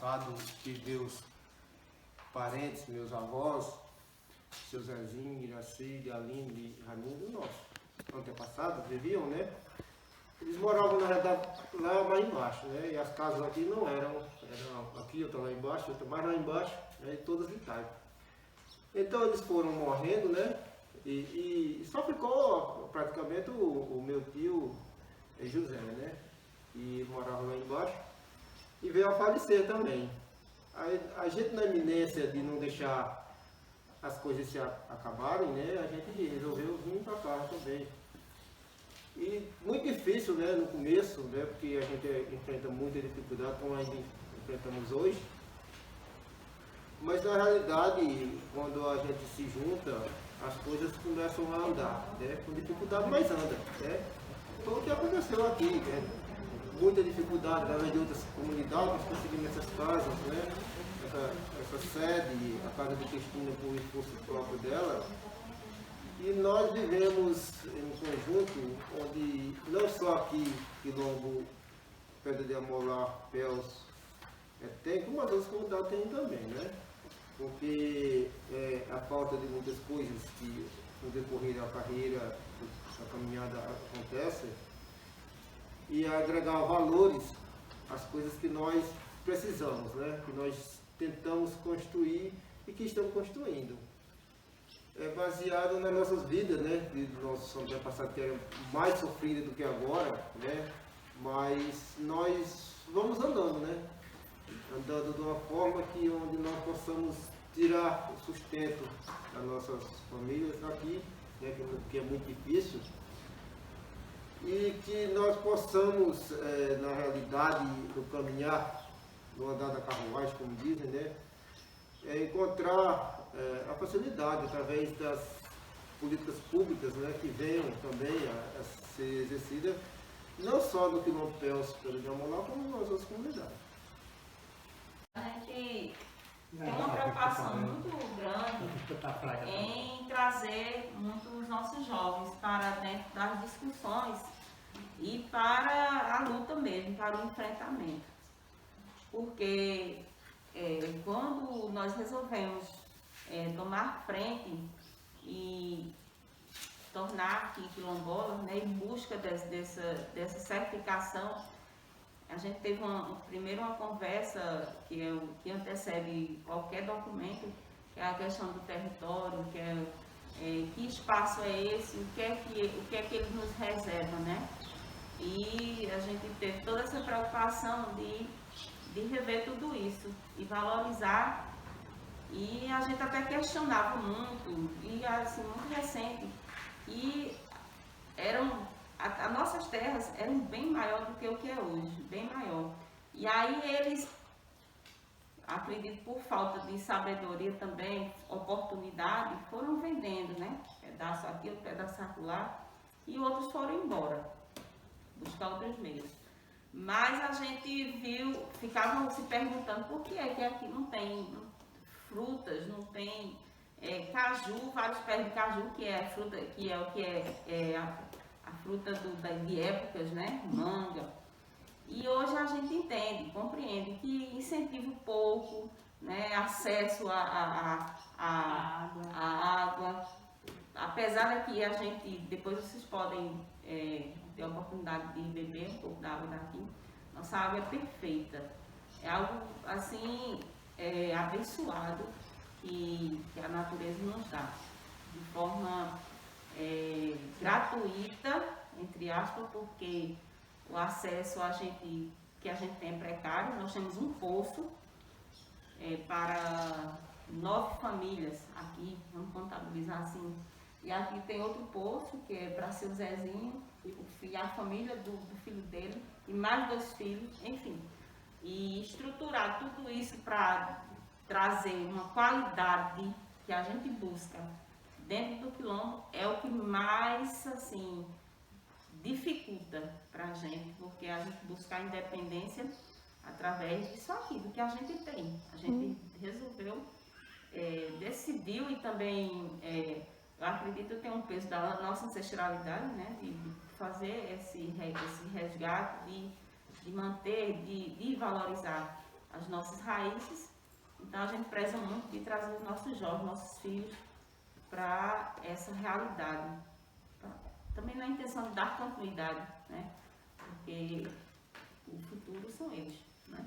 passado tive os parentes, meus avós, seu Zezinho, Iracide, Aline, Raimundo, nosso antepassado, viviam, né? Eles moravam na realidade lá embaixo, né? E as casas aqui não eram aqui, outra lá embaixo, outra mais lá embaixo, né? Todas de taipa. Então eles foram morrendo, né? E só ficou praticamente o meu tio José, né? E morava lá embaixo e veio a falecer também. A gente, na iminência de não deixar as coisas se acabarem, né? A gente resolveu vir para cá também. E muito difícil, né, no começo, né, porque a gente enfrenta muita dificuldade, como ainda enfrentamos hoje. Mas na realidade, quando a gente se junta, as coisas começam a andar, né, com dificuldade, mas anda, né. Foi o que aconteceu aqui, né, muita dificuldade, através de outras comunidades, nós conseguimos essas casas, né, essa sede, a casa de Cristina por esforço próprio dela. E nós vivemos em um conjunto onde, não só aqui, Quilombo, Pedra de Amolar, Pels, tem, como as outras comunidades tem também, né? Porque a falta de muitas coisas que no decorrer da carreira, da caminhada acontece, e agregar valores às coisas que nós precisamos, né? Que nós tentamos construir e que estamos construindo. É baseado nas nossas vidas, né? De nossos antepassados que eram mais sofridos do que agora, né? Mas nós vamos andando, né? Andando de uma forma que onde nós possamos tirar o sustento das nossas famílias daqui, né? Que é muito difícil. E que nós possamos, na realidade, no caminhar, no andar da carruagem, como dizem, né? Encontrar a facilidade através das políticas públicas, né, que venham também a ser exercidas, não só no Quilombo Pels, pelo de Amolar, como nas outras comunidades. A gente tem uma preocupação muito grande em trazer muito os nossos jovens para dentro das discussões e para a luta mesmo, para o enfrentamento. Porque quando nós resolvemos tomar frente e tornar aqui quilombolas, né, em busca dessa certificação, a gente teve primeiro uma conversa que antecede qualquer documento, que é a questão do território, que espaço é esse, o que é que eles nos reservam, né? E a gente teve toda essa preocupação de rever tudo isso e valorizar. E a gente até questionava muito, e assim, muito recente, e as nossas terras eram bem maior do que o que é hoje, bem maior. E aí eles, acredito por falta de sabedoria também, oportunidade, foram vendendo, né? Pedaço aqui, outro pedaço acolá, e outros foram embora, buscar outros meios. Mas a gente ficava se perguntando por que é que aqui não tem frutas, não tem caju, vários pés de caju, que é a fruta, a fruta de épocas, né? Manga. E hoje a gente entende, compreende que incentiva pouco, né? Acesso à água. Apesar de que a gente, depois vocês podem ter a oportunidade de beber um pouco da água daqui, nossa água é perfeita. É algo assim, abençoado que a natureza nos dá, de forma gratuita, entre aspas, porque o acesso que a gente tem é precário. Nós temos um poço para 9 famílias aqui, vamos contabilizar assim, e aqui tem outro poço que é para seu Zezinho, a família do filho dele, e mais 2 filhos, enfim. E estruturar tudo isso para trazer uma qualidade que a gente busca dentro do quilombo é o que mais, assim, dificulta para a gente, porque a gente busca a independência através disso aqui, do que a gente tem. A gente resolveu, decidiu, e também, eu acredito que tem um peso da nossa ancestralidade, né, de fazer esse resgate, de manter, de valorizar as nossas raízes. Então a gente preza muito de trazer os nossos jovens, nossos filhos, para essa realidade. Também na intenção de dar continuidade, né? Porque o futuro são eles, né?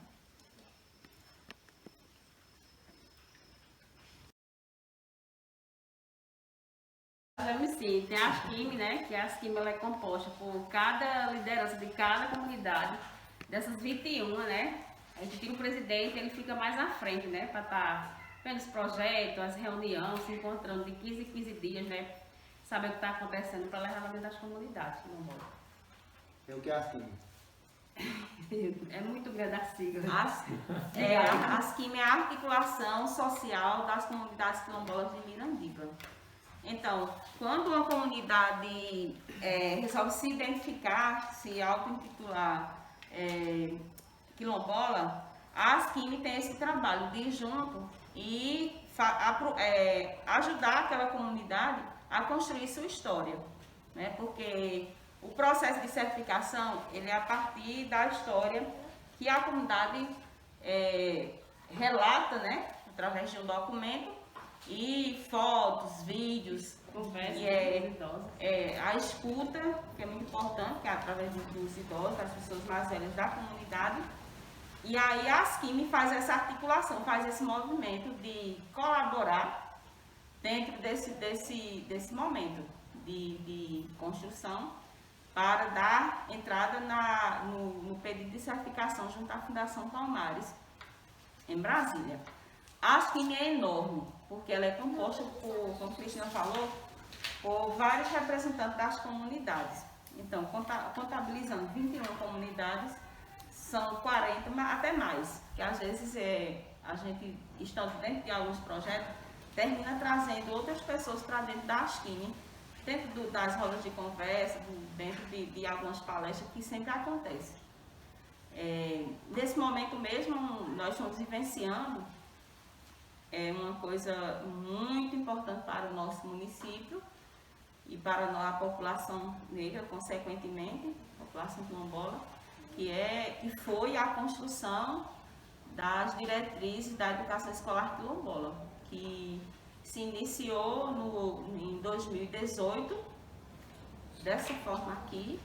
Sim, tem a ASCIMI, né? Que a ASCIMI ela é composta por cada liderança de cada comunidade, dessas 21, né? A gente tira o presidente, ele fica mais à frente, né? Para estar vendo os projetos, as reuniões, se encontrando de 15 em 15 dias, né? Saber o que está acontecendo para levar dentro das comunidades. É o que é assim? É muito grande a sigla. A ASCIMI é a Articulação Social das Comunidades Quilombolas de Mirandiba. Então, quando uma comunidade resolve se identificar, se auto-intitular quilombola, a ASCIMI tem esse trabalho de ir junto e ajudar aquela comunidade a construir sua história, né? Porque o processo de certificação ele é a partir da história que a comunidade relata, né? Através de um documento e fotos, vídeos, conversa, a escuta, que é muito importante, que é através dos idosos, das pessoas mais velhas da comunidade. E aí a ASCIMI faz essa articulação, faz esse movimento de colaborar dentro desse momento de construção para dar entrada no pedido de certificação junto à Fundação Palmares, em Brasília. A ASCIMI é enorme, porque ela é composta por, como a Cristina falou, por vários representantes das comunidades. Então, contabilizando 21 comunidades, são 40, até mais, que às vezes a gente, estando dentro de alguns projetos, termina trazendo outras pessoas para dentro da ASCIMI, dentro das rodas de conversa, dentro de algumas palestras que sempre acontecem. Nesse momento mesmo, nós estamos vivenciando uma coisa muito importante para o nosso município e para a população negra, consequentemente, a população quilombola, que foi a construção das diretrizes da educação escolar quilombola, que se iniciou em 2018, dessa forma aqui,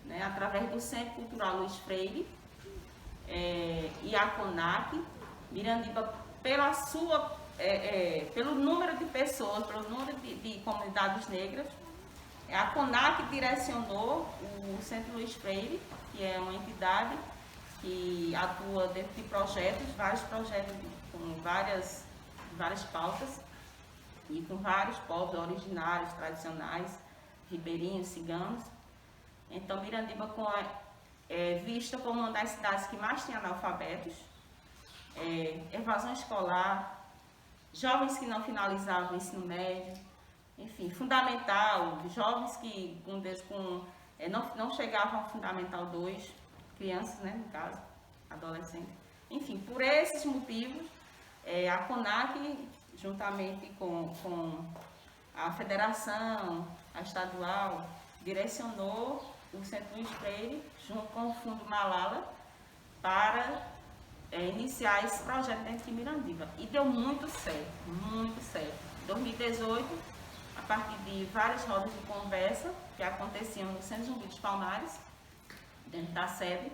né, através do Centro Cultural Luiz Freire e a CONAC. Mirandiba, pelo número de pessoas, pelo número de comunidades negras, a CONAC direcionou o Centro Luiz Freire, que é uma entidade que atua dentro de projetos, vários projetos com várias pautas e com vários povos originários, tradicionais, ribeirinhos, ciganos. Então, Mirandiba vista como uma das cidades que mais tem analfabetos, evasão escolar, jovens que não finalizavam o ensino médio, enfim, fundamental, jovens que não chegavam ao Fundamental 2, crianças, né, no caso, adolescentes. Enfim, por esses motivos, a CONAC, juntamente com a federação, a estadual, direcionou o Centro Luiz Freire, junto com o Fundo Malala, para iniciar esse projeto dentro de Mirandiba. E deu muito certo, muito certo. Em 2018, a partir de várias rodas de conversa que aconteciam no Centro Zumbi dos Palmares, dentro da sede,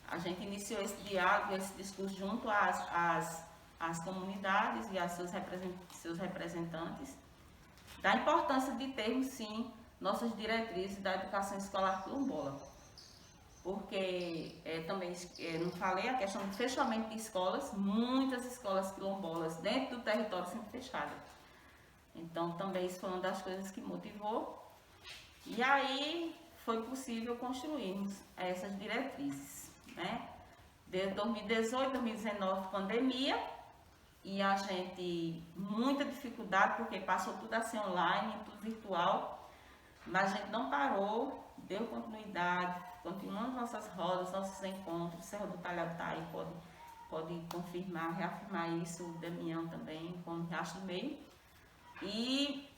a gente iniciou esse diálogo, esse discurso junto às comunidades e a seus representantes, da importância de termos, sim, nossas diretrizes da educação escolar quilombola. Porque também, não falei, a questão do fechamento de escolas, muitas escolas quilombolas dentro do território sendo fechadas. Então, também isso foi uma das coisas que motivou. E aí, foi possível construirmos essas diretrizes, né? Desde 2018, 2019, pandemia, e a gente, muita dificuldade, porque passou tudo a ser online, tudo virtual, mas a gente não parou, deu continuidade, continuamos nossas rodas, nossos encontros. Serra do Talhado tá aí, pode confirmar, reafirmar isso, o Damião também, com o Riacho do Meio. E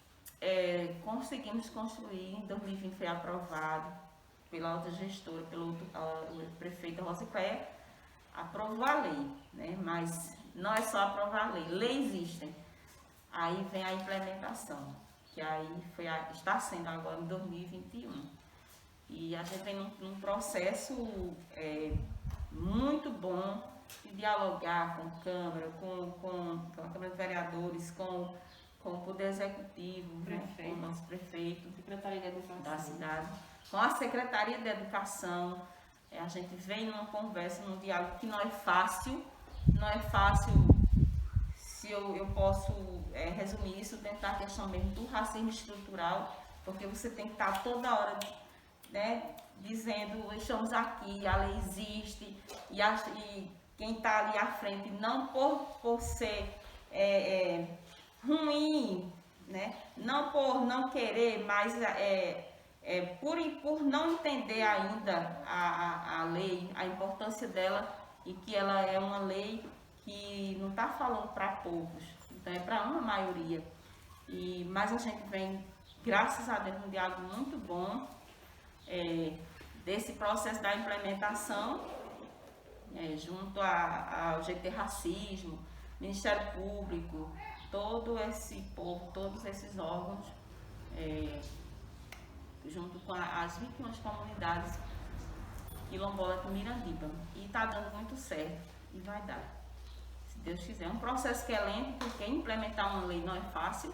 conseguimos construir, em 2020 foi aprovado pela outra gestora, pelo prefeito Rosicléia, aprovou a lei, né? Mas não é só aprovar a lei, leis existem. Aí vem a implementação, que aí está sendo agora em 2021. E a gente vem num processo muito bom de dialogar com a Câmara, com a Câmara de Vereadores, com o Poder Executivo, né, com o nosso prefeito, Secretaria de Educação da cidade, com a Secretaria de Educação. A gente vem numa conversa, num diálogo que não é fácil, se eu posso resumir isso dentro da questão mesmo do racismo estrutural, porque você tem que estar toda hora, né, dizendo, estamos aqui, a lei existe, e quem está ali à frente, não por ser ruim, né, não por não querer, mas por não entender ainda a lei, a importância dela, e que ela é uma lei que não está falando para poucos, então é para uma maioria. Mas a gente vem, graças a Deus, num diálogo muito bom desse processo da implementação, junto ao GT Racismo, Ministério Público, todo esse povo, todos esses órgãos, junto com as 21 comunidades quilombolas de Mirandiba. E está dando muito certo, e vai dar, se Deus quiser. É um processo que é lento, porque implementar uma lei não é fácil,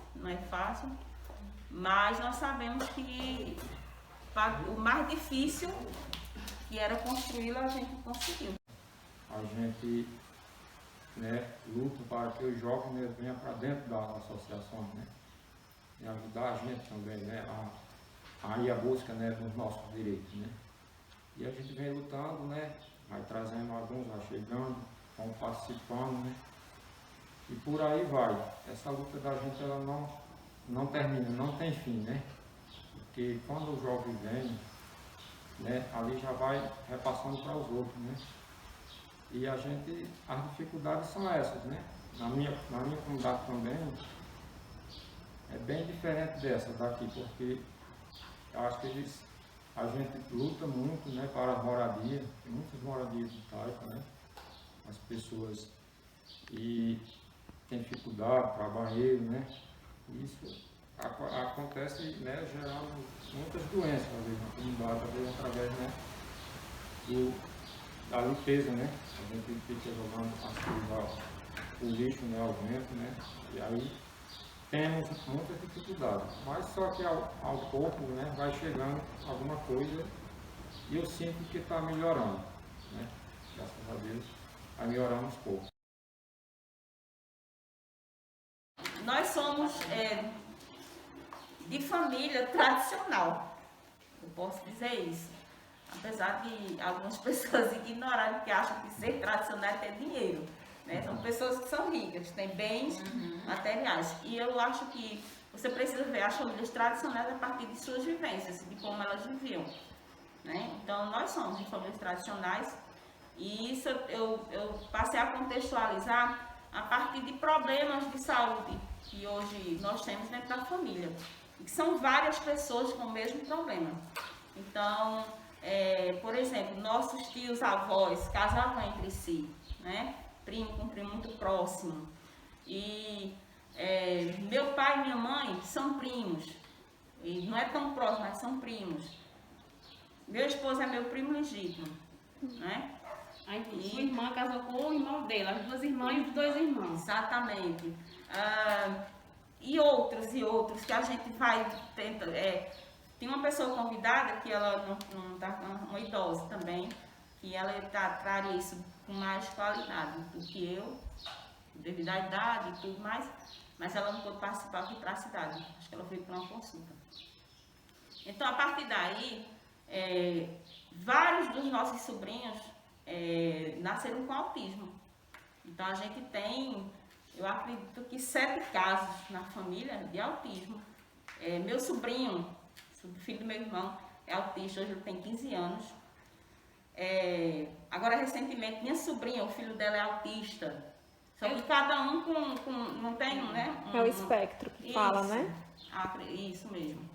mas nós sabemos que o mais difícil, que era construí-la, a gente conseguiu. A gente, né, luta para que os jovens, né, venham para dentro das associações, né, e ajudar a gente também, né, a ir à busca, né, dos nossos direitos, né. E a gente vem lutando, né, vai trazendo alguns, vai chegando, vão participando, né, e por aí vai. Essa luta da gente, ela não termina, não tem fim, né, porque quando o jovem vem, né, ali já vai repassando para os outros, né. E as dificuldades são essas, né? Na minha comunidade também é bem diferente dessa daqui, porque eu acho que a gente luta muito, né, para a moradia, tem muitas moradias de taipa, né? As pessoas e tem dificuldade para banheiro, né? Isso acontece, né, gerando muitas doenças às vezes na comunidade, às vezes através, né, da limpeza, né? A gente fica jogando as coisas, o lixo, né, ao vento, né? E aí temos muitas dificuldades, mas só que ao pouco, né, vai chegando alguma coisa e eu sinto que está melhorando, né? Graças a Deus, vai melhorando aos poucos. Nós somos de família tradicional, eu posso dizer isso. Apesar de algumas pessoas ignorarem, que acham que ser tradicional é ter dinheiro, né? São pessoas que são ricas, têm bens materiais. E eu acho que você precisa ver as famílias tradicionais a partir de suas vivências, de como elas viviam, né? Então, nós somos de famílias tradicionais, e isso eu passei a contextualizar a partir de problemas de saúde que hoje nós temos dentro da família, e que são várias pessoas com o mesmo problema. Então, por exemplo, nossos tios avós casavam entre si, né? Primo com primo muito próximo. E meu pai e minha mãe são primos. E não é tão próximo, mas são primos. Meu esposo é meu primo legítimo, né? Aí sua irmã casou com o irmão dele, as duas irmãs e os dois irmãos. Exatamente. E outros que a gente vai tentando. Tem uma pessoa convidada que ela não está, uma idosa também, que ela traria isso com mais qualidade do que eu, devido à idade e tudo mais, mas ela não pôde participar aqui para a cidade, acho que ela foi para uma consulta. Então, a partir daí, vários dos nossos sobrinhos nasceram com autismo. Então, a gente tem, eu acredito que 7 casos na família de autismo. Meu sobrinho, o filho do meu irmão, é autista, hoje ele tem 15 anos. Agora, recentemente, minha sobrinha, o filho dela é autista. Só que cada um não tem, né? É o espectro que fala, né? Isso mesmo.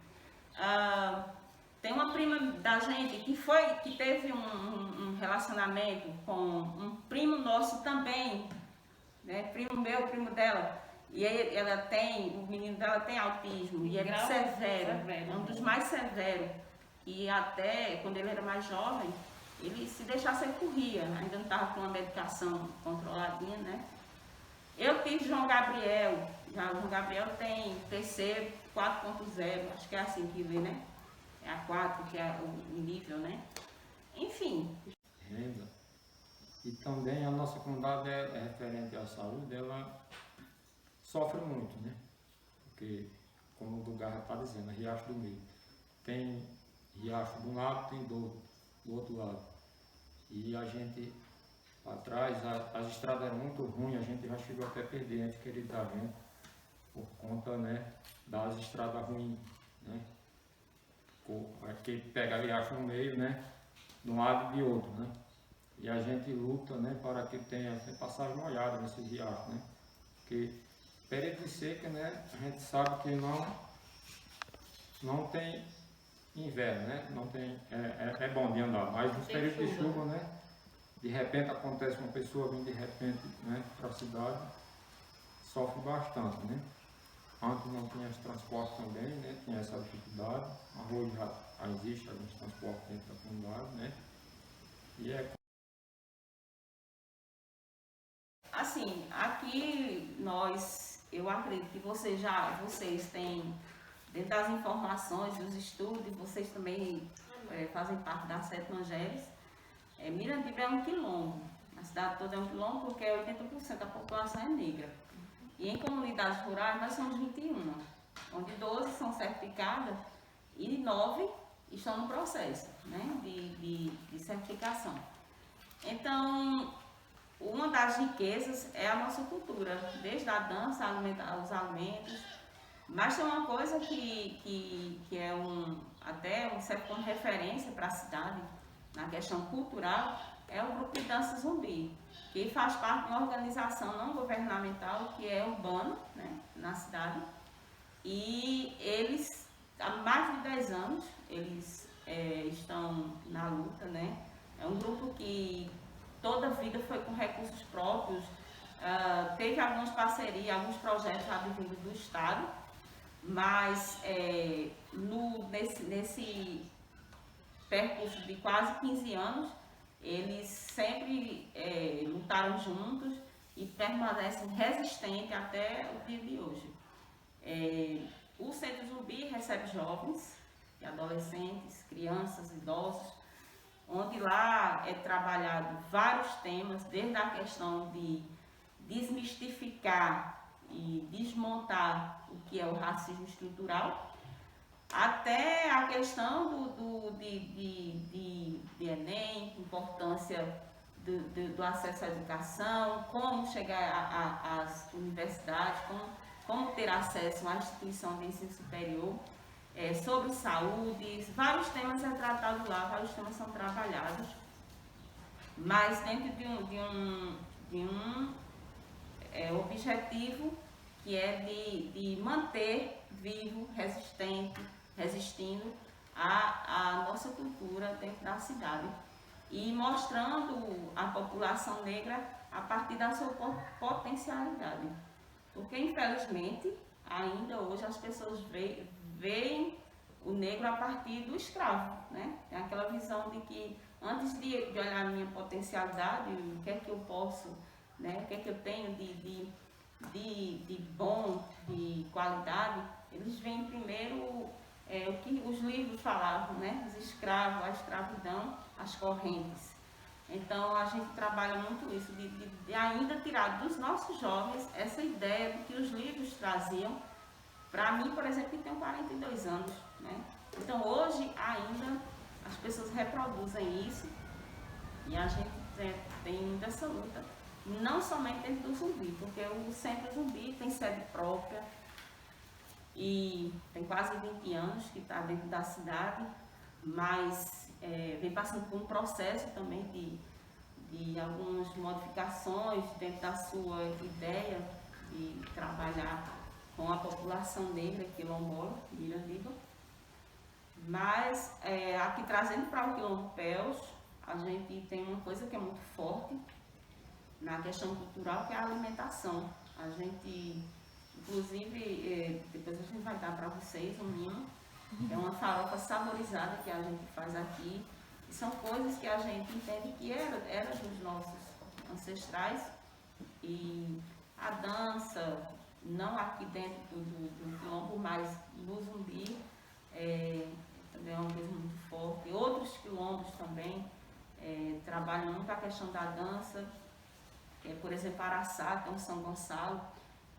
Tem uma prima da gente que teve um relacionamento com um primo nosso também, né? Primo meu, primo dela. E o menino dela tem autismo, e é severo, é um dos mais severos. E até quando ele era mais jovem, ele se deixasse ele corria, ainda não estava com uma medicação controladinha, né? Eu tive João Gabriel, já o João Gabriel tem TC 4.0, acho que é assim que lê, né? É a 4, que é o nível, né? Enfim. Renda. E também a nossa comunidade é referente à saúde, ela sofre muito, né? Porque, como o Dugarra está dizendo, é Riacho do Meio. Tem riacho de um lado, tem do outro lado. E a gente, lá atrás, as estradas eram muito ruins, a gente já chegou até a perder ente querido da gente, por conta, né, das estradas ruins, né? Que pega riacho no meio, né? De um lado e de outro, né? E a gente luta, né, para que tenha passagem molhada nesses riachos, né? Porque período de seca, né, a gente sabe que não tem inverno, né? Não tem, é bom de andar, mas nos períodos de chuva, né? De repente acontece uma pessoa vir de repente, né, para a cidade, sofre bastante, né? Antes não tinha esse transporte também, né? Tinha essa dificuldade. Hoje já existe alguns transportes dentro da comunidade, né? E assim, aqui eu acredito que vocês têm, dentro das informações, dos estudos, vocês também fazem parte da Sete Evangelhos. Mirandiba é um quilombo, a cidade toda é um quilombo porque 80% da população é negra. E em comunidades rurais nós somos 21, onde 12 são certificadas e 9 estão no processo, né, de certificação. Então, uma das riquezas é a nossa cultura, desde a dança, os alimentos, mas tem uma coisa que é até um certo ponto de referência para a cidade, na questão cultural, é o grupo de dança zumbi, que faz parte de uma organização não governamental que é urbana, né, na cidade, e eles, há mais de 10 anos, eles estão na luta, né? É um grupo que toda a vida foi com recursos próprios, teve algumas parcerias, alguns projetos advindos do Estado, mas nesse percurso de quase 15 anos, eles sempre lutaram juntos e permanecem resistentes até o dia de hoje. O Centro Zumbi recebe jovens, adolescentes, crianças, idosos, onde lá é trabalhado vários temas, desde a questão de desmistificar e desmontar o que é o racismo estrutural, até a questão de Enem, importância do acesso à educação, como chegar às universidades, como ter acesso a uma instituição de ensino superior, sobre saúde, vários temas tratados lá, vários temas são trabalhados, mas dentro de um objetivo que é de manter vivo, resistindo à nossa cultura dentro da cidade e mostrando a população negra a partir da sua potencialidade. Porque, infelizmente, ainda hoje as pessoas veem o negro a partir do escravo, né? Tem aquela visão de que, antes de olhar a minha potencialidade, o que é que eu posso, né? O que é que eu tenho de bom, de qualidade, eles veem primeiro o que os livros falavam, né? Os escravos, a escravidão, as correntes. Então a gente trabalha muito isso, de ainda tirar dos nossos jovens essa ideia de que os livros traziam. Para mim, por exemplo, que tenho 42 anos, né? Então hoje ainda as pessoas reproduzem isso e a gente tem ainda essa luta. Não somente dentro do Zumbi, porque o Centro Zumbi tem sede própria e tem quase 20 anos que está dentro da cidade, mas vem passando por um processo também de algumas modificações dentro da sua ideia de trabalhar com a população negra quilombola de Mirandiba. Mas aqui trazendo para o Quilombo Péus, a gente tem uma coisa que é muito forte na questão cultural, que é a alimentação. A gente, inclusive, depois a gente vai dar para vocês um mimo, é uma farofa saborizada que a gente faz aqui. E são coisas que a gente entende que era dos nossos ancestrais. E a dança, não aqui dentro do Quilombo, mas no Zumbi, também é uma coisa muito forte. E outros quilombos também trabalham muito a questão da dança. Por exemplo, Araçá, que é um São Gonçalo,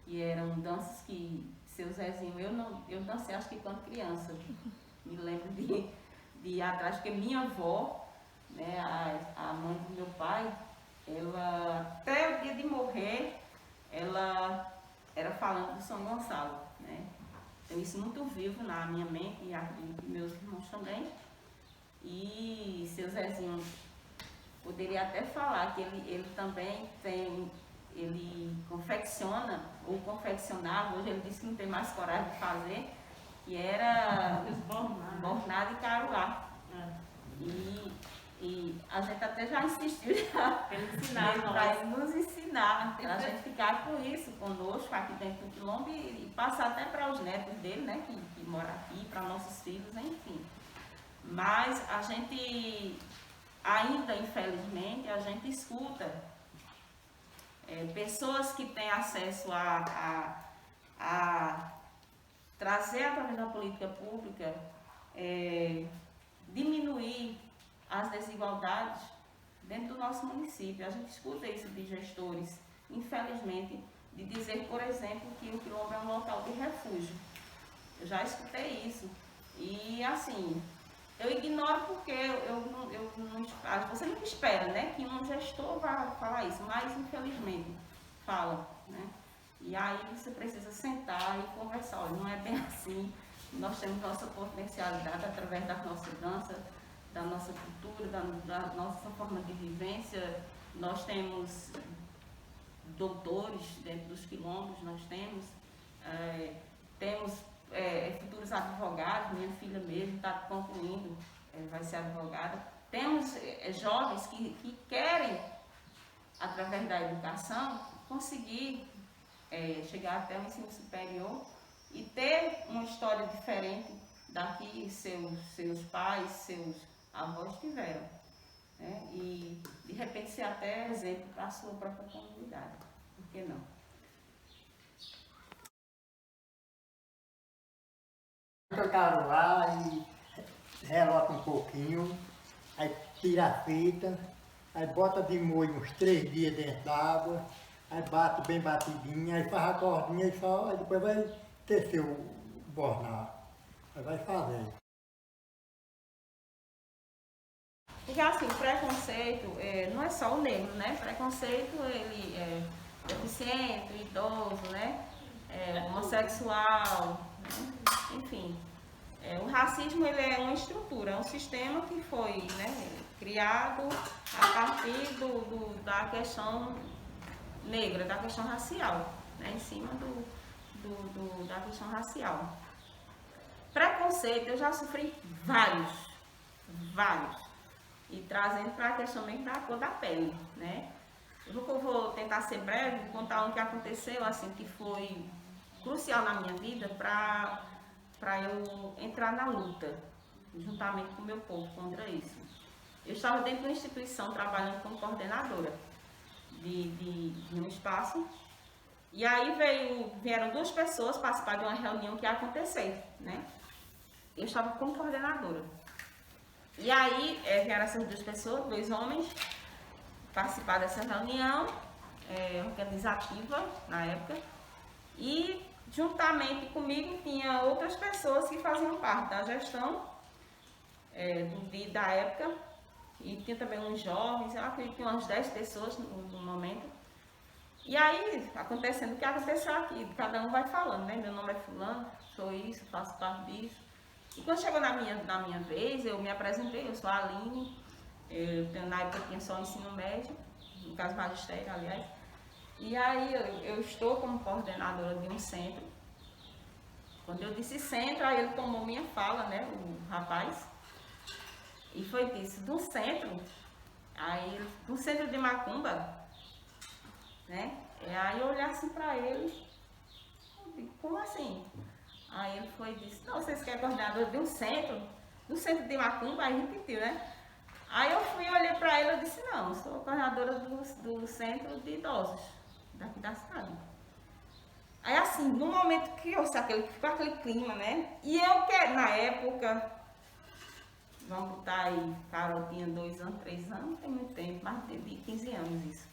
que eram danças que seu Zezinho, eu dancei acho que quando criança. Me lembro de ir atrás, porque minha avó, né, a mãe do meu pai, ela, até o dia de morrer, ela era falando do São Gonçalo, né? Então isso muito vivo na minha mente e aqui meus irmãos também. E seu Zezinho poderia até falar que ele também ele confecciona, ou confeccionava, hoje ele disse que não tem mais coragem de fazer, que era bornado e caruá. E a gente até já insistiu para ele nos ensinar, para a gente ficar com isso conosco aqui dentro do Quilombo e passar até para os netos dele, né, que moram aqui, para nossos filhos, enfim. Mas a gente ainda, infelizmente, a gente escuta pessoas que têm acesso a trazer através da política pública, diminuir as desigualdades dentro do nosso município. A gente escuta isso de gestores, infelizmente, de dizer, por exemplo, que o Quilombo é um local de refúgio. Eu já escutei isso. E assim, eu ignoro porque você nunca espera, né, que um gestor vá falar isso, mas infelizmente fala, né? E aí você precisa sentar e conversar. Olha, não é bem assim. Nós temos nossa potencialidade através da nossa dança, da nossa cultura, da nossa forma de vivência. Nós temos doutores dentro dos quilombos, nós temos futuros advogados, minha filha mesmo está concluindo, vai ser advogada. Temos jovens que querem, através da educação, conseguir chegar até o ensino superior e ter uma história diferente da que seus pais, seus avós tiveram, né? E de repente ser até exemplo para a sua própria comunidade. Por que não? Tocaram lá e relota um pouquinho, aí tira a fita, aí bota de molho uns 3 dias dentro d'água, aí bate bem batidinha, aí faz a cordinha e só, aí depois vai tecer o bornar, aí vai fazer. Porque assim, o preconceito não é só o negro, né? Preconceito, ele é deficiente, idoso, né? Homossexual, né? Enfim. O racismo, ele é uma estrutura, é um sistema que foi, né, criado a partir da questão negra, da questão racial, né? Em cima da questão racial. Preconceito, eu já sofri vários. E trazendo para a questão mesmo da cor da pele, né? Eu vou tentar ser breve, contar um que aconteceu, assim, que foi crucial na minha vida para eu entrar na luta, juntamente com o meu povo, contra isso. Eu estava dentro de uma instituição trabalhando como coordenadora de um espaço, e aí vieram 2 pessoas participar de uma reunião que ia acontecer, né? Eu estava como coordenadora. E aí vieram essas 2 pessoas, 2 homens, participar dessa reunião organizativa na época, e juntamente comigo tinha outras pessoas que faziam parte da gestão da época, e tinha também uns jovens, eu acredito que tinha umas 10 pessoas no momento. E aí, acontecendo o que aconteceu aqui, cada um vai falando, né? Meu nome é fulano, sou isso, faço parte disso. E quando chegou na minha vez, eu me apresentei, eu sou a Aline, na época eu tinha só ensino médio, no caso magistério, aliás. E aí eu estou como coordenadora de um centro Quando eu disse centro, aí ele tomou minha fala, né, o rapaz, e foi disse, do centro, aí do centro de Macumba, né? Aí eu olhei assim pra ele, eu digo, como assim? Aí ele foi e disse, não, vocês querem coordenador de um centro? Do centro de Macumba? Aí repetiu, né? Aí eu fui e olhei pra ele e disse, não, eu sou coordenadora do centro de idosos, daqui da cidade. Aí assim, no momento que eu ficou aquele clima, né? E eu que na época, vamos botar aí, Carol tinha 2 anos, 3 anos, não tem muito tempo, mais de 15 anos isso.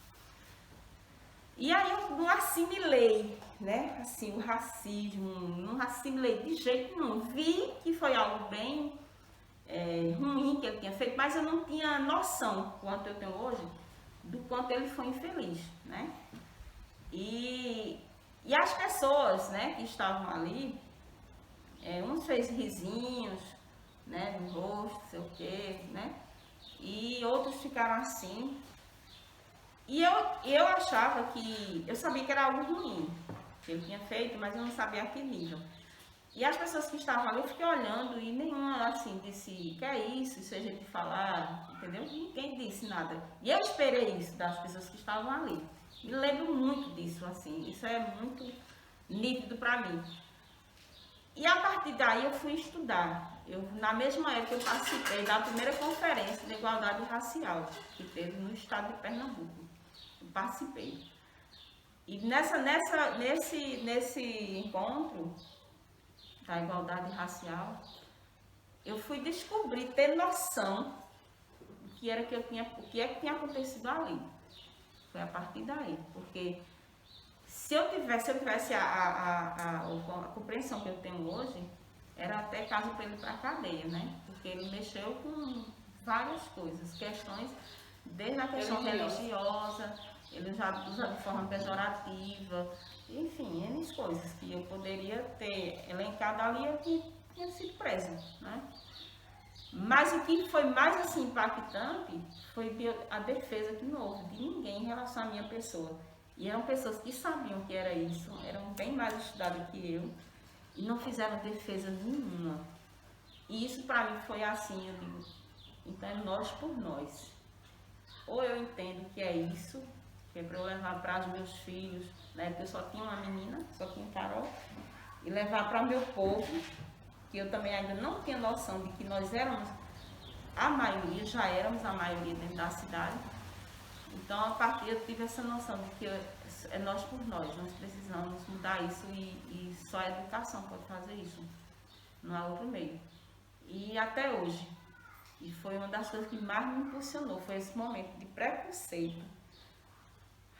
E aí eu não assimilei, né? Assim, o racismo, não assimilei de jeito nenhum. Vi que foi algo bem ruim que ele tinha feito, mas eu não tinha noção, quanto eu tenho hoje, do quanto ele foi infeliz, né? E as pessoas, né, que estavam ali, uns fez risinhos, né, no rosto, não sei o quê, né? E outros ficaram assim. E eu achava que, eu sabia que era algo ruim que ele tinha feito, mas eu não sabia a que nível. E as pessoas que estavam ali, eu fiquei olhando e nenhuma assim disse, que é isso é jeito de falar, entendeu? Ninguém disse nada. E eu esperei isso das pessoas que estavam ali. Me lembro muito disso, assim, isso é muito nítido para mim. E a partir daí eu fui estudar. Na mesma época eu participei da primeira conferência de igualdade racial que teve no estado de Pernambuco. Eu participei. E nesse encontro da igualdade racial, eu fui descobrir, ter noção do que era que eu tinha, o que é que tinha acontecido ali. Foi a partir daí, porque se eu tivesse a compreensão que eu tenho hoje, era até caso para ele ir para a cadeia, né? Porque ele mexeu com várias coisas, questões, desde a questão religiosa, ele já usa de forma pejorativa, enfim, N coisas que eu poderia ter elencado ali, eu tinha sido presa, né? Mas o que foi mais assim impactante foi a defesa que não houve de ninguém em relação à minha pessoa. E eram pessoas que sabiam o que era isso, eram bem mais estudadas que eu, e não fizeram defesa nenhuma. E isso para mim foi assim, eu digo, então é nós por nós. Ou eu entendo que é isso, que é para eu levar para os meus filhos, né, porque eu só tinha uma menina, só tinha Carol, e levar para o meu povo, que eu também ainda não tinha noção de que nós éramos a maioria, já éramos a maioria dentro da cidade. Então, a partir eu tive essa noção de que é nós por nós precisamos mudar isso e só a educação pode fazer isso, não há outro meio. E até hoje, e foi uma das coisas que mais me impulsionou, foi esse momento de preconceito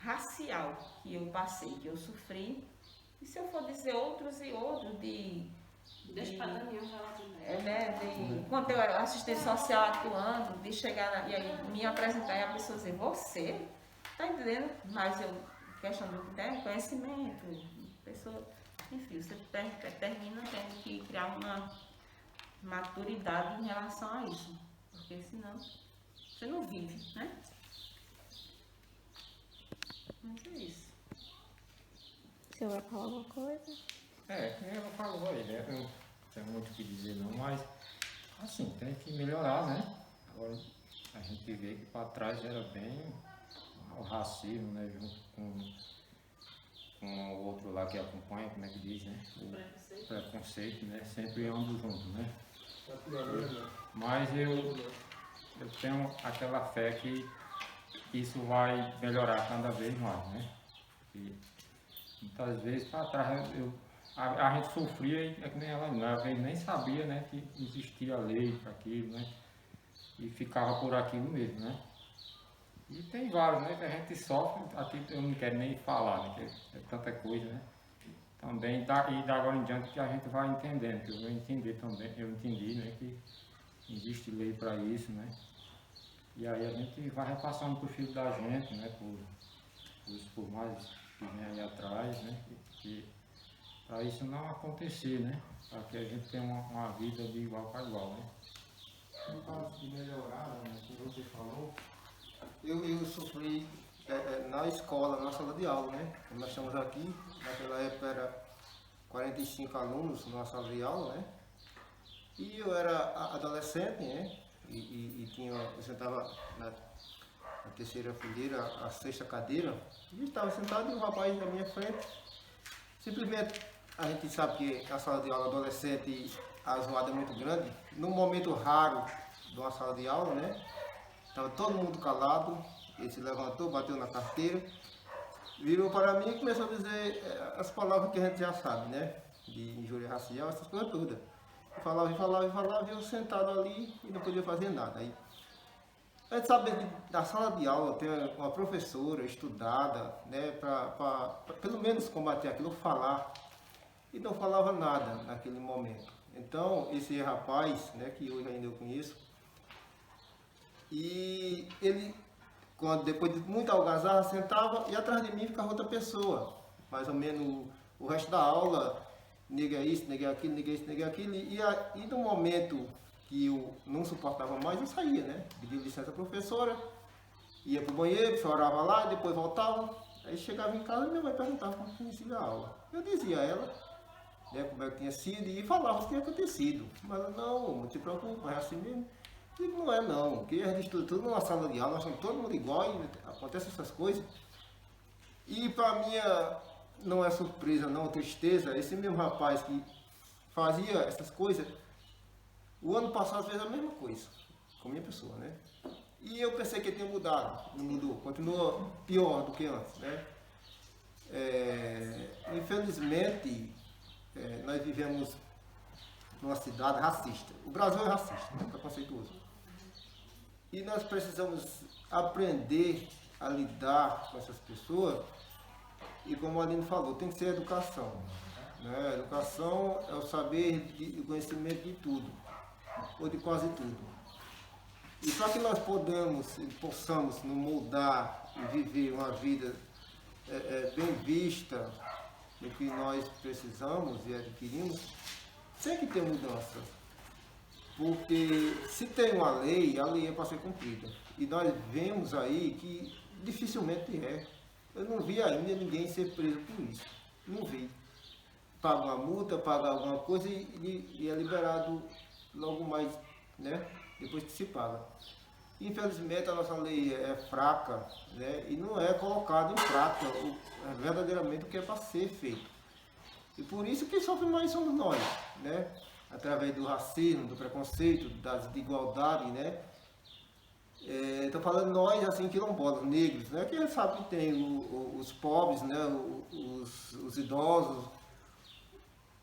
racial que eu passei, que eu sofri, e se eu for dizer outros e outros Deixa para Daniel falar também. Enquanto eu assistente social atuando, de chegar e aí me apresentar e a pessoa dizer, você, tá entendendo? Mas eu, questão do conhecimento, pessoa, enfim, você termina tendo que criar uma maturidade em relação a isso, porque senão você não vive, né? Mas é isso. Você vai falar alguma coisa? Ela falou aí, né? Eu não tenho muito o que dizer não, mas assim, tem que melhorar, né? Agora a gente vê que para trás era bem o racismo, né? Junto com o outro lá que acompanha, como é que diz, né? O preconceito, né? Sempre ambos juntos, né? Mas eu tenho aquela fé que isso vai melhorar cada vez mais, né? E muitas vezes para trás a gente sofria e é que nem ela, às vezes nem sabia, né, que existia lei para aquilo, né? E ficava por aquilo mesmo, né? E tem vários, né, que a gente sofre, aqui eu não quero nem falar, né, que é tanta coisa, né? Também, e da agora em diante que a gente vai entendendo, que eu vou entender também, eu entendi, né, que existe lei para isso, né? E aí a gente vai repassando para o filho da gente, né, por mais que vem aí atrás, né, para isso não acontecer, né, para que a gente tenha uma vida de igual para igual, né. No caso de melhorar, né, que você falou, eu sofri na escola, na sala de aula, né? Nós estamos aqui, naquela época era 45 alunos numa sala de aula, né? E eu era adolescente, né? Eu sentava na terceira fileira, a sexta cadeira, e estava sentado e um rapaz na minha frente. Simplesmente, a gente sabe que a sala de aula adolescente, a zoada é muito grande. Num momento raro de uma sala de aula, né? Estava todo mundo calado, ele se levantou, bateu na carteira, virou para mim e começou a dizer as palavras que a gente já sabe, né? De injúria racial, essas coisas todas. Falava, eu sentado ali e não podia fazer nada. Aí, a gente sabe que na sala de aula tem uma professora estudada, né, para pelo menos combater aquilo, falar. E não falava nada naquele momento. Então, esse rapaz, né, que hoje ainda eu conheço, e ele, depois de muita algazarra, sentava e atrás de mim ficava outra pessoa. Mais ou menos o resto da aula, nega isso, nega aquilo, nega isso, nega aquilo. E no momento que eu não suportava mais, eu saía, né? Pedia licença à professora, ia pro banheiro, chorava lá, depois voltava. Aí chegava em casa e minha mãe perguntava como tinha sido a aula. Eu dizia a ela, né, como é que tinha sido e falava o que tinha acontecido. Mas ela, não te preocupa, é assim mesmo. Eu digo, não é não, porque a gente estuda tudo numa sala de aula, nós somos todo mundo igual e acontecem essas coisas. E para minha, não é surpresa, não, tristeza, esse mesmo rapaz que fazia essas coisas, o ano passado fez a mesma coisa com a minha pessoa, né? E eu pensei que ele tinha mudado, não mudou, continua pior do que antes, né? Infelizmente, nós vivemos numa cidade racista. O Brasil é racista, né? Preconceituoso. E nós precisamos aprender a lidar com essas pessoas. E como a Aline falou, tem que ser educação. Né? Educação é o saber e o conhecimento de tudo, ou de quase tudo. E para que nós possamos nos moldar e viver uma vida bem vista no que nós precisamos e adquirimos, tem que ter mudança. Porque se tem uma lei, a lei é para ser cumprida. E nós vemos aí que dificilmente é. Eu não vi ainda ninguém ser preso por isso. Não vi. Paga uma multa, paga alguma coisa e é liberado logo mais, né? Depois que se paga. Infelizmente a nossa lei é fraca, né? E não é colocado em prática verdadeiramente o que é para ser feito. E por isso que sofre mais somos nós, né? Através do racismo, do preconceito, da desigualdade, né? Estou falando nós, assim, quilombolas, negros, né? Que a gente sabe que tem os pobres, né? Os idosos,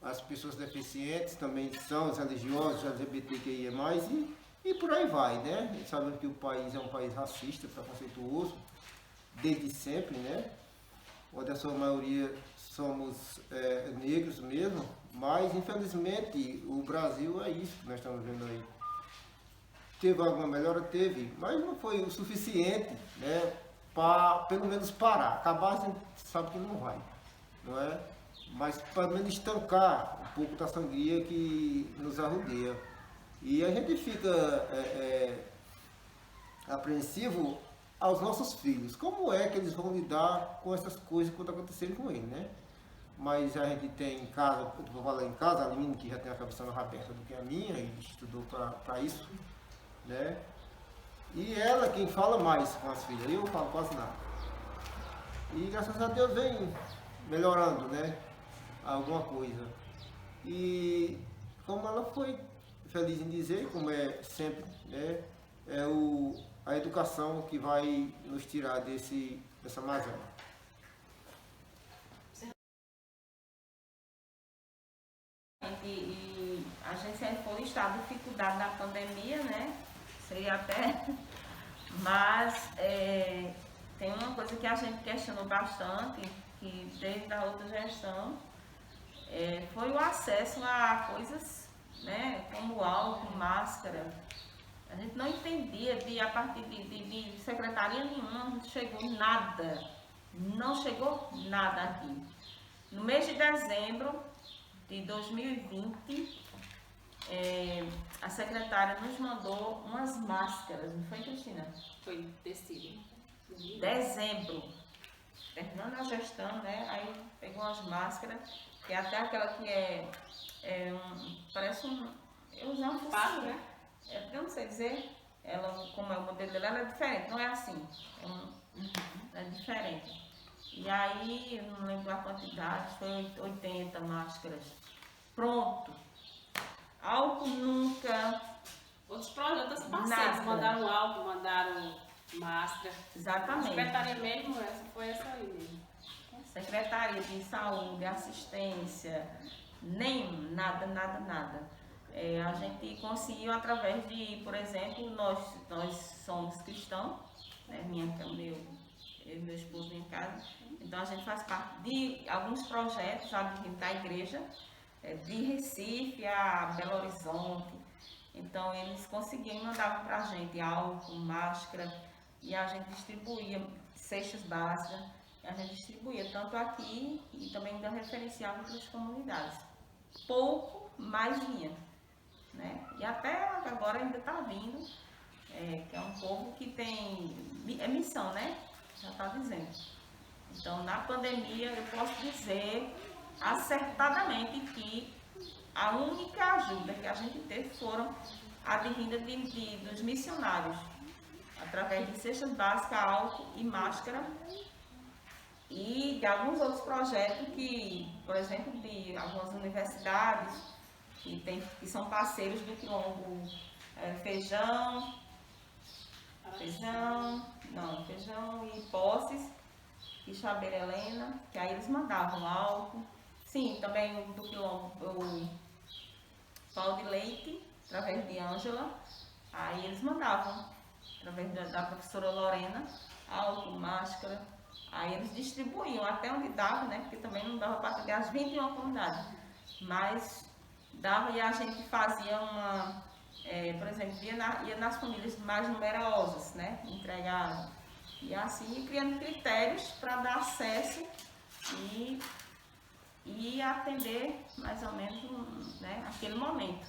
as pessoas deficientes também são, os religiosos, os LGBTQIA+, e por aí vai, né? A gente sabe que o país é um país racista, preconceituoso, desde sempre, né? Onde a sua maioria somos negros mesmo, mas infelizmente o Brasil é isso que nós estamos vendo aí. Teve alguma melhora? Teve, mas não foi o suficiente, né, para pelo menos parar. Acabar a gente sabe que não vai, não é? Mas pelo menos estancar um pouco da sangria que nos arrodeia. E a gente fica apreensivo aos nossos filhos. Como é que eles vão lidar com essas coisas que estão acontecendo com eles, né? Mas a gente tem em casa, eu vou falar em casa, a Aline, que já tem a cabeça mais aberta do que a minha, e estudou para isso, né? E ela quem fala mais com as filhas, eu não falo quase nada. E graças a Deus vem melhorando, né? Alguma coisa. E como ela foi feliz em dizer, como é sempre, né? A educação que vai nos tirar dessa mazela. E a gente sempre foi listar a dificuldade da pandemia, né? Seria até. Mas tem uma coisa que a gente questionou bastante, que desde a outra gestão, foi o acesso a coisas, né? Como álcool, máscara. A gente não entendia, a partir de secretaria nenhuma, não chegou nada. Não chegou nada aqui. No mês de dezembro de 2020, a secretária nos mandou umas máscaras, não foi, Cristina? Foi tecido. Dezembro, terminando a gestão, né? Aí pegou as máscaras que é até aquela que parece eu usei um Pato, né? Eu não sei dizer, ela, como é o modelo dela, ela é diferente, não é assim, é diferente. E aí, eu não lembro a quantidade, foi 80 máscaras. Pronto. Álcool nunca. Outros projetos, parceiros, Máscara. mandaram álcool, mandaram máscara. A Exatamente. secretaria mesmo, foi essa aí mesmo. Secretaria de Saúde, Assistência, nenhum, nada. A gente conseguiu através de, por exemplo, nós somos cristãos, né? Eu e meu esposo em casa, então a gente faz parte de alguns projetos da igreja, de Recife a Belo Horizonte. Então eles conseguiam, mandavam pra gente álcool, máscara, e a gente distribuía cestas básicas, a gente distribuía tanto aqui e também ainda referenciava para as comunidades. Pouco, mas vinha, né? E até agora ainda está vindo, que é um povo que tem missão, né? Já está dizendo. Então, na pandemia, eu posso dizer acertadamente que a única ajuda que a gente teve foram a vinda dos missionários, através de cestas básicas, álcool e máscara, e de alguns outros projetos que, por exemplo, de algumas universidades que são parceiros do Quilombo, Feijão e Posses, e Chabeira Helena, que aí eles mandavam álcool. Sim, também do Quilombo, o Pau de Leite, através de Ângela, aí eles mandavam, através da professora Lorena, álcool, máscara, aí eles distribuíam até onde dava, né, porque também não dava para atender as 21 comunidades, mas dava e a gente fazia por exemplo, ia nas famílias mais numerosas, né, entregava, e assim criando critérios para dar acesso e atender mais ou menos, né, aquele momento.